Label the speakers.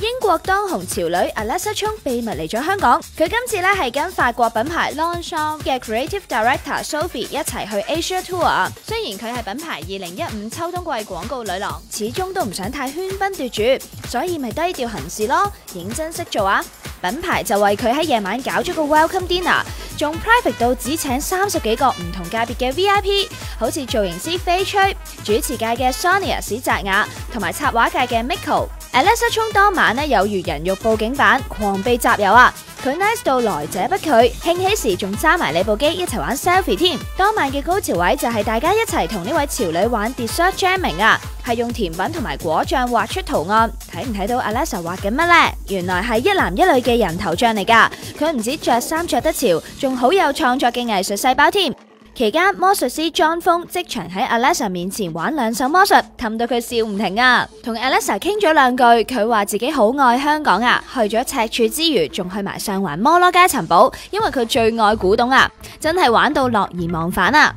Speaker 1: 英國當紅潮女 Alessa Chung 秘密嚟咗香港，佢今次咧係跟法國品牌 Longchamp 嘅 Creative Director Sophie 一齊去 Asia Tour。雖然佢係品牌2015秋冬季廣告女郎，始終都唔想太喧賓奪主，所以咪低調行事咯，認真識做啊！品牌就為佢喺夜晚搞咗個 Welcome Dinner， 仲 private 到只請30幾個唔同界別嘅 VIP， 好似造型師翡翠、主持界嘅 Sonia 史澤雅同埋插畫界嘅 Miko。Alessa Chung 當晚呢有如人肉報警版，狂被集郵啊！佢 nice 到來者不拒，興起時仲揸埋你部機一齊玩 selfie 添。當晚嘅高潮位就係大家一齊同呢位潮女玩 dessert jamming 啊，係用甜品同埋果醬畫出圖案。睇唔睇到 Alessa 畫緊乜呢？原來係一男一女嘅人頭像嚟㗎。佢唔止着衫着得潮，仲好有創作嘅藝術細胞添。期間魔術師 John 峰即場喺 Alessa 面前玩兩手魔術，氹到佢笑唔停啊！同 Alessa 傾咗兩句，佢話自己好愛香港啊，去咗赤柱之餘，仲去埋上環摩羅街尋寶，因為佢最愛古董啊！真係玩到樂而忘返啊！